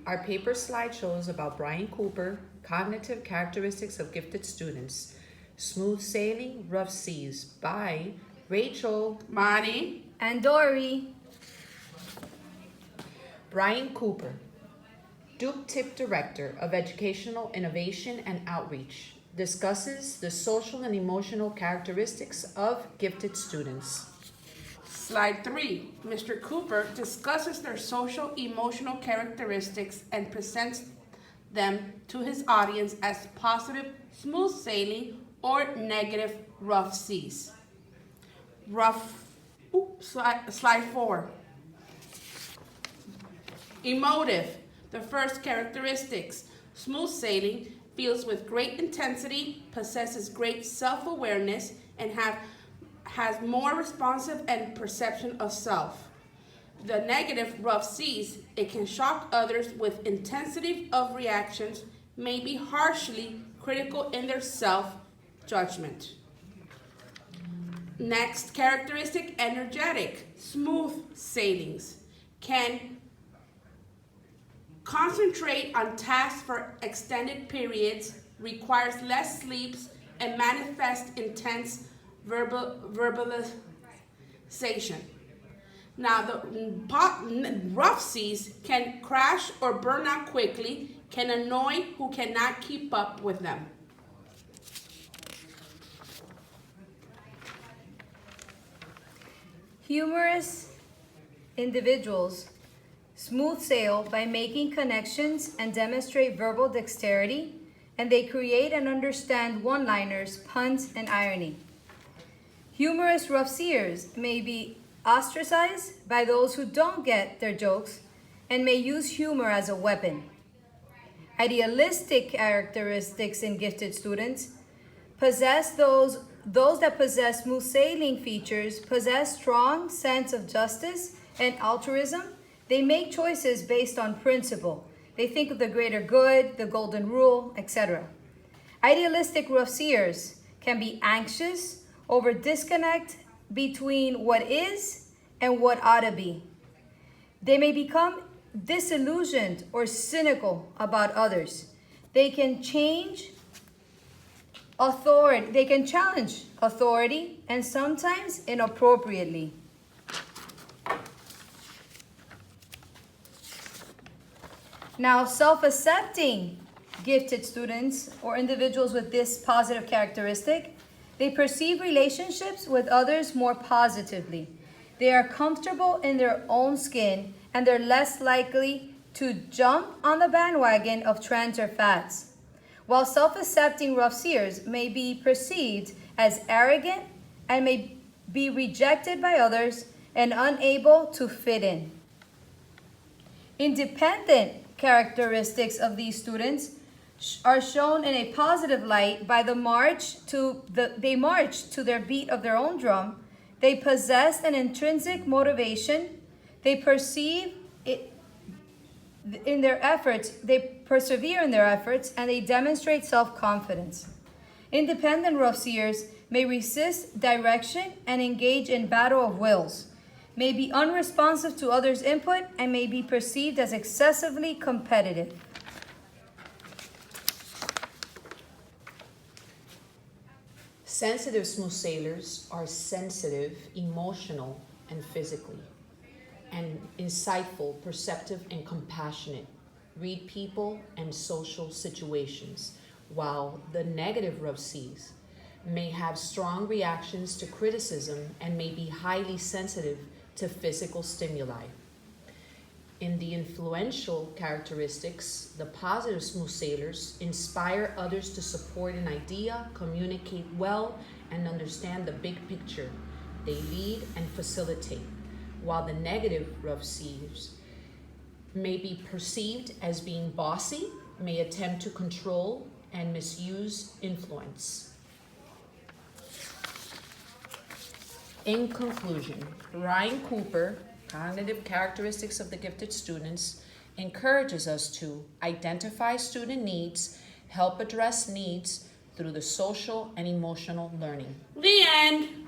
Our paper slide shows about Brian Cooper, cognitive characteristics of gifted students. Smooth Sailing, Rough Seas by Rachel, Monty, and Dory. Brian Cooper, Duke Tip Director of Educational Innovation and Outreach, discusses the social and emotional characteristics of gifted students. Slide 3. Mr. Cooper discusses their social emotional characteristics and presents them to his audience as positive smooth sailing or negative rough seas. Slide 4. Emotive. The first characteristics. Smooth sailing feels with great intensity, possesses great self-awareness, and has more responsive and perception of self. The negative rough seas, it can shock others with intensity of reactions, may be harshly critical in their self-judgment. Next characteristic, energetic. Smooth sailings can concentrate on tasks for extended periods, requires less sleeps, and manifest intense verbalization. Now, the rough seas can crash or burn out quickly, can annoy who cannot keep up with them. Humorous individuals smooth sail by making connections and demonstrate verbal dexterity, and they create and understand one-liners, puns, and irony. Humorous rough seers may be ostracized by those who don't get their jokes and may use humor as a weapon. Idealistic characteristics in gifted students possess those that possess smooth sailing features possess strong sense of justice and altruism. They make choices based on principle. They think of the greater good, the golden rule, etc. Idealistic rough seers can be anxious over disconnect between what is and what ought to be. They may become disillusioned or cynical about others. They can challenge authority and sometimes inappropriately. Now, self-accepting gifted students or individuals with this positive characteristic, they perceive relationships with others more positively. They are comfortable in their own skin and they're less likely to jump on the bandwagon of trends or fads. While self-accepting rough seers may be perceived as arrogant and may be rejected by others and unable to fit in. Independent characteristics of these students are shown in a positive light by they march to their beat of their own drum. They possess an intrinsic motivation. They persevere in their efforts, and they demonstrate self-confidence. Independent rough seers may resist direction and engage in battle of wills, may be unresponsive to others' input, and may be perceived as excessively competitive. Sensitive smooth sailors are sensitive, emotional, and physically, and insightful, perceptive, and compassionate. Read people and social situations, while the negative rough seas may have strong reactions to criticism and may be highly sensitive to physical stimuli. In the influential characteristics, the positive smooth sailors inspire others to support an idea, communicate well, and understand the big picture. They lead and facilitate, while the negative rough seas may be perceived as being bossy, may attempt to control and misuse influence. In conclusion, Brian Cooper, Cognitive Characteristics of the Gifted Students, encourages us to identify student needs, help address needs through the social and emotional learning. The end.